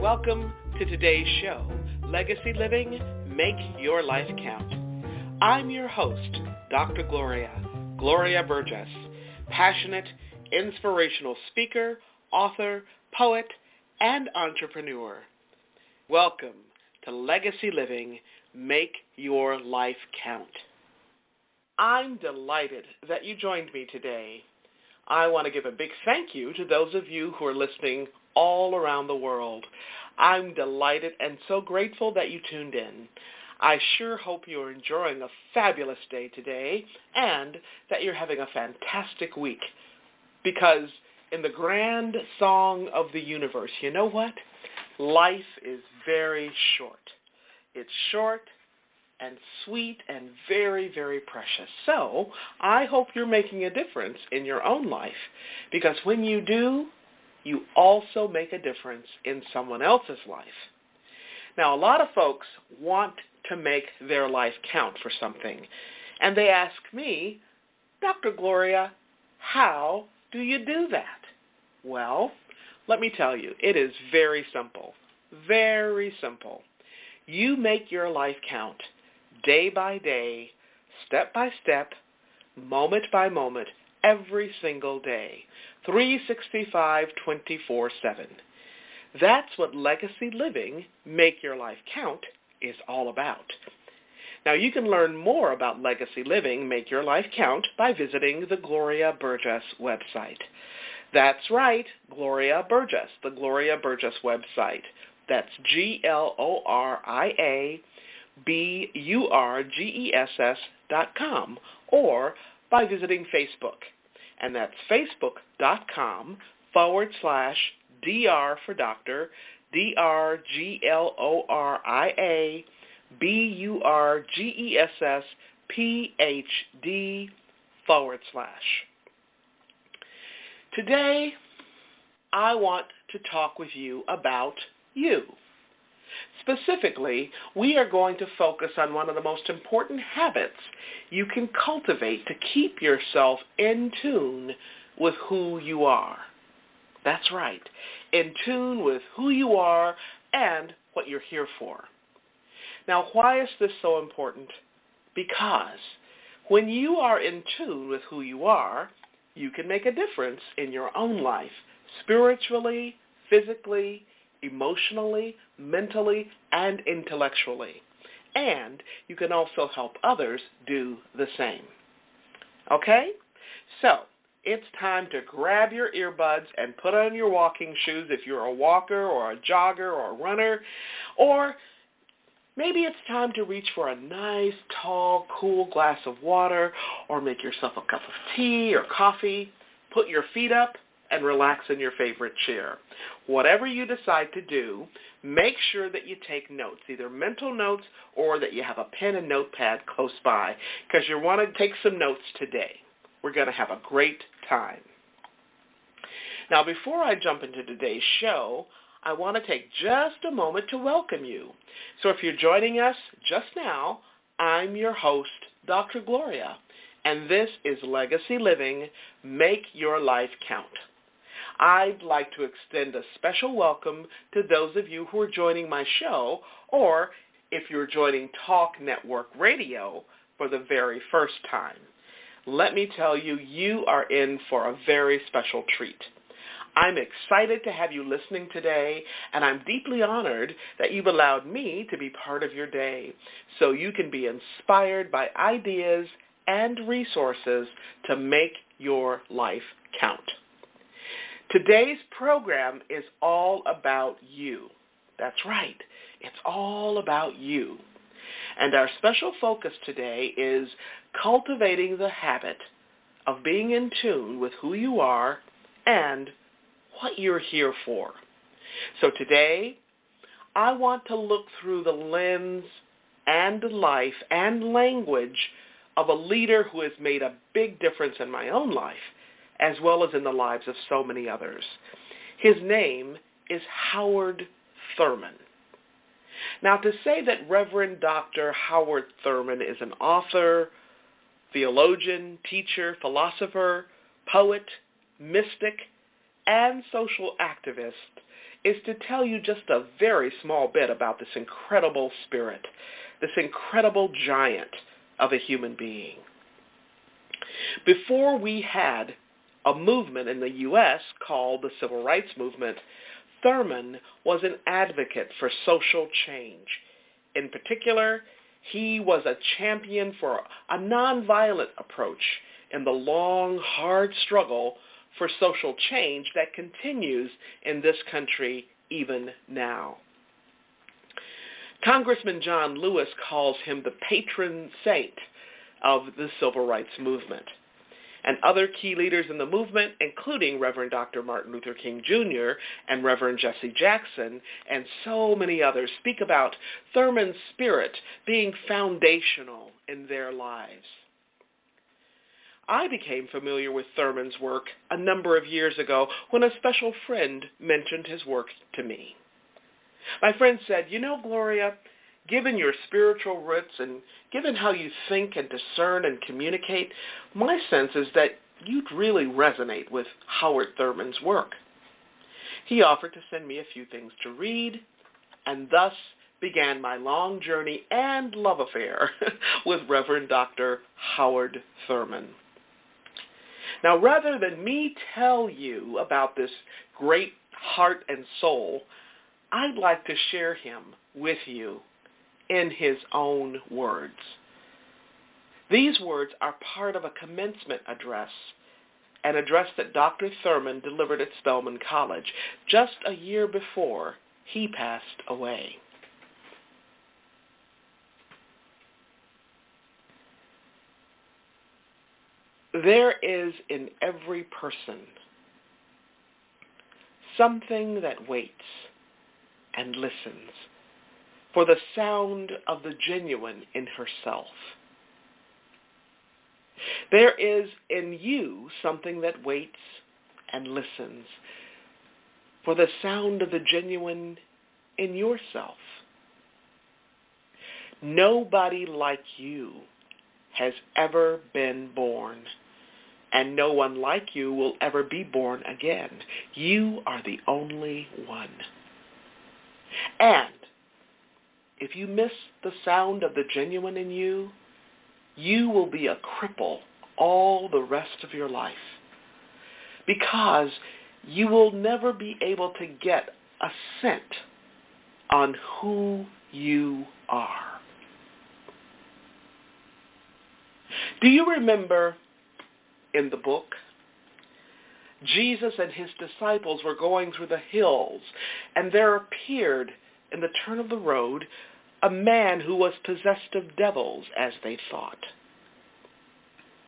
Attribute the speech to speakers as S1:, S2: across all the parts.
S1: Welcome to today's show, Legacy Living, Make Your Life Count. I'm your host, Dr. Gloria Burgess, passionate, inspirational speaker, author, poet, and entrepreneur. Welcome to Legacy Living, Make Your Life Count. I'm delighted that you joined me today. I want to give a big thank you to those of you who are listening all around the world. I'm delighted and so grateful that you tuned in. I sure hope you're enjoying a fabulous day today and that you're having a fantastic week. Because in the grand song of the universe, you know what? Life is very short. It's short and sweet and very, very precious. So I hope you're making a difference in your own life, because when you do, you also make a difference in someone else's life. Now, a lot of folks want to make their life count for something, and they ask me, Dr. Gloria, how do you do that? Well, let me tell you, it is very simple, very simple. You make your life count day by day, step by step, moment by moment, every single day, 365, 24/7. That's what Legacy Living, Make Your Life Count is all about. Now, you can learn more about Legacy Living, Make Your Life Count by visiting the Gloria Burgess website. That's right, Gloria Burgess, the Gloria Burgess website. That's GLORIABURGESS.com, or by visiting Facebook. And that's facebook.com/DR for Doctor, DRGLORIABURGESS/PHD/. Today, I want to talk with you about you. Specifically, we are going to focus on one of the most important habits you can cultivate to keep yourself in tune with who you are. That's right, in tune with who you are and what you're here for. Now, why is this so important? Because when you are in tune with who you are, you can make a difference in your own life, spiritually, physically, emotionally, mentally, and intellectually. And you can also help others do the same. Okay? So, it's time to grab your earbuds and put on your walking shoes if you're a walker or a jogger or a runner, or maybe it's time to reach for a nice, tall, cool glass of water, or make yourself a cup of tea or coffee. Put your feet up and relax in your favorite chair. Whatever you decide to do, make sure that you take notes, either mental notes or that you have a pen and notepad close by, because you want to take some notes today. We're going to have a great time. Now, before I jump into today's show, I want to take just a moment to welcome you. So if you're joining us just now, I'm your host, Dr. Gloria, and this is Legacy Living, Make Your Life Count. I'd like to extend a special welcome to those of you who are joining my show, or if you're joining Talk Network Radio for the very first time. Let me tell you, you are in for a very special treat. I'm excited to have you listening today, and I'm deeply honored that you've allowed me to be part of your day so you can be inspired by ideas and resources to make your life count. Today's program is all about you. That's right. It's all about you. And our special focus today is cultivating the habit of being in tune with who you are and what you're here for. So today, I want to look through the lens and life and language of a leader who has made a big difference in my own life, as well as in the lives of so many others. His name is Howard Thurman. Now, to say that Reverend Dr. Howard Thurman is an author, theologian, teacher, philosopher, poet, mystic, and social activist is to tell you just a very small bit about this incredible spirit, this incredible giant of a human being. Before we had a movement in the U.S. called the Civil Rights Movement, Thurman was an advocate for social change. In particular, he was a champion for a nonviolent approach in the long, hard struggle for social change that continues in this country even now. Congressman John Lewis calls him the patron saint of the Civil Rights Movement. And other key leaders in the movement, including Reverend Dr. Martin Luther King Jr. and Reverend Jesse Jackson, and so many others, speak about Thurman's spirit being foundational in their lives. I became familiar with Thurman's work a number of years ago when a special friend mentioned his work to me. My friend said, "You know, Gloria, given your spiritual roots and given how you think and discern and communicate, my sense is that you'd really resonate with Howard Thurman's work." He offered to send me a few things to read, and thus began my long journey and love affair with Reverend Dr. Howard Thurman. Now, rather than me tell you about this great heart and soul, I'd like to share him with you in his own words. These words are part of a commencement address, an address that Dr. Thurman delivered at Spelman College just a year before he passed away. There is in every person something that waits and listens for the sound of the genuine in herself. There is in you something that waits and listens for the sound of the genuine in yourself. Nobody like you has ever been born, and no one like you will ever be born again. You are the only one. And if you miss the sound of the genuine in you, you will be a cripple all the rest of your life, because you will never be able to get a scent on who you are. Do you remember in the book, Jesus and his disciples were going through the hills, and there appeared in the turn of the road a man who was possessed of devils, as they thought.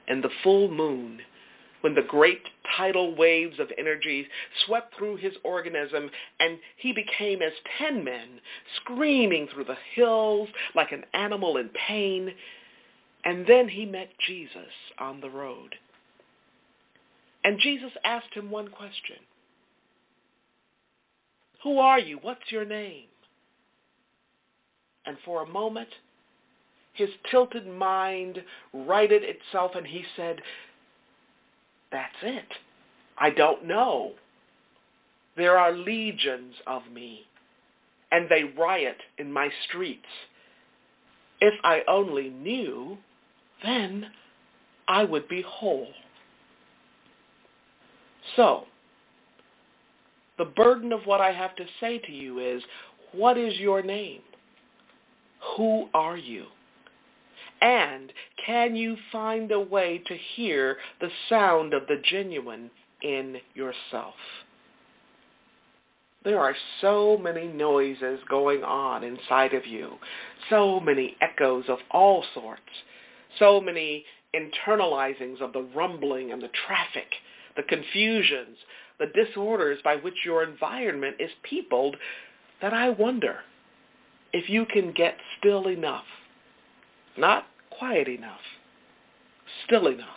S1: In the full moon, when the great tidal waves of energy swept through his organism, and he became as 10 men, screaming through the hills like an animal in pain, and then he met Jesus on the road. And Jesus asked him one question. "Who are you? What's your name?" And for a moment, his tilted mind righted itself, and he said, "That's it. I don't know. There are legions of me, and they riot in my streets. If I only knew, then I would be whole." So, the burden of what I have to say to you is, what is your name? Who are you? And can you find a way to hear the sound of the genuine in yourself? There are so many noises going on inside of you, so many echoes of all sorts, so many internalizings of the rumbling and the traffic, the confusions, the disorders by which your environment is peopled, that I wonder if you can get still enough, not quiet enough, still enough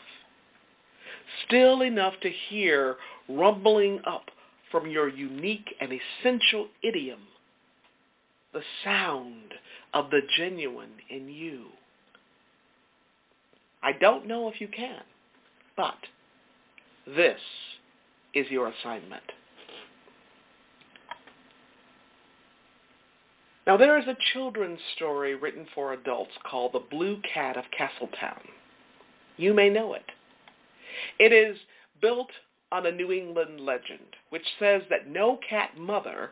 S1: to hear rumbling up from your unique and essential idiom the sound of the genuine in you. I don't know if you can, but this is your assignment. Now, there is a children's story written for adults called The Blue Cat of Castletown. You may know it. It is built on a New England legend, which says that no cat mother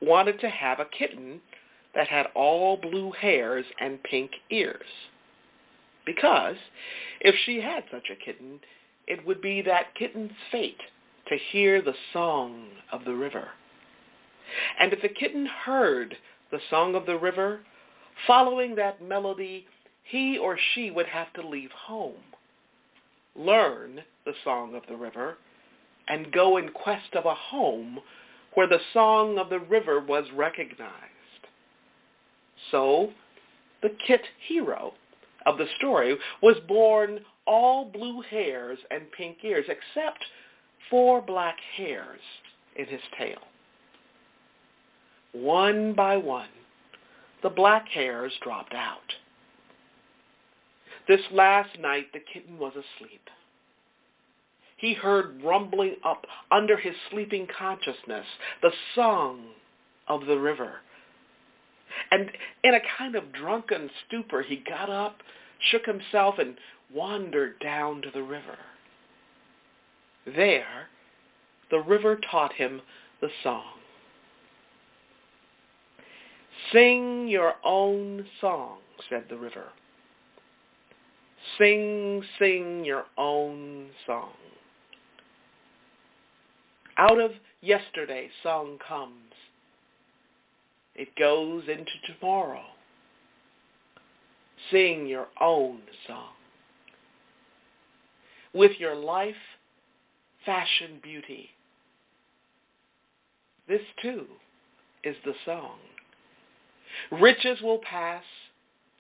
S1: wanted to have a kitten that had all blue hairs and pink ears. Because if she had such a kitten, it would be that kitten's fate to hear the song of the river. And if the kitten heard the song of the river, following that melody, he or she would have to leave home, learn the song of the river, and go in quest of a home where the song of the river was recognized. So, the Kit hero of the story was born all blue hairs and pink ears, except 4 black hairs in his tail. One by one, the black hairs dropped out. This last night, the kitten was asleep. He heard rumbling up under his sleeping consciousness the song of the river. And in a kind of drunken stupor, he got up, shook himself, and wandered down to the river. There, the river taught him the song. "Sing your own song," said the river. "Sing, sing your own song. Out of yesterday song comes. It goes into tomorrow. Sing your own song. With your life, fashion beauty. This too is the song. Riches will pass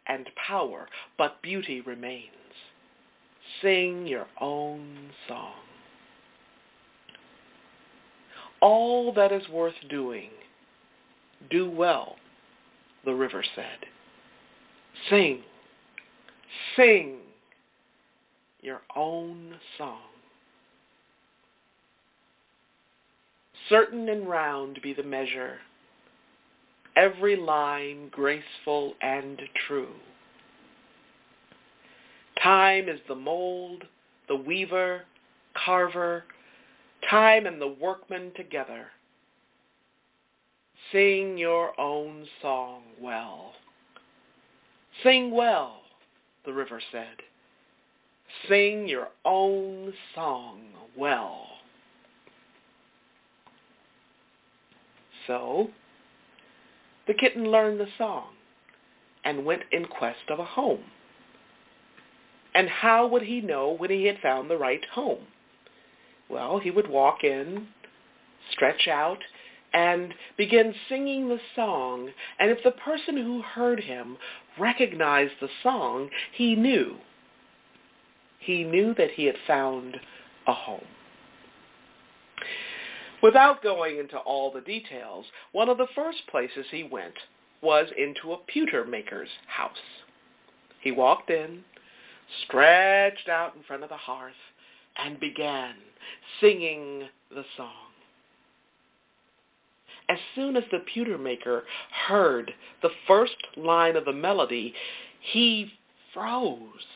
S1: and power, but beauty remains. Sing your own song. All that is worth doing, do well," the river said. "Sing, sing your own song. Certain and round be the measure, every line graceful and true. Time is the mold, the weaver, carver, time and the workman together. Sing your own song well. Sing well," the river said. "Sing your own song well." So, the kitten learned the song and went in quest of a home. And how would he know when he had found the right home? Well, he would walk in, stretch out, and begin singing the song. And if the person who heard him recognized the song, he knew. He knew that he had found a home. Without going into all the details, one of the first places he went was into a pewter maker's house. He walked in, stretched out in front of the hearth, and began singing the song. As soon as the pewter maker heard the first line of the melody, he froze,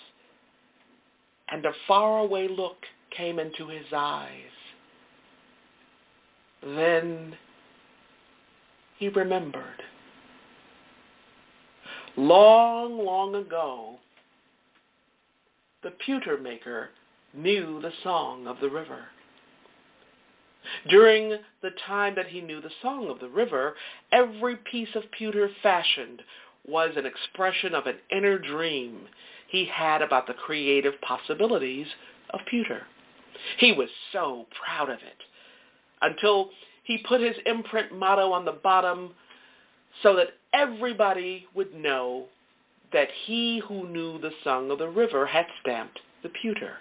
S1: and a faraway look came into his eyes. Then he remembered. Long, long ago, the pewter maker knew the song of the river. During the time that he knew the song of the river, every piece of pewter fashioned was an expression of an inner dream he had about the creative possibilities of pewter. He was so proud of it, until he put his imprint motto on the bottom so that everybody would know that he who knew the song of the river had stamped the pewter.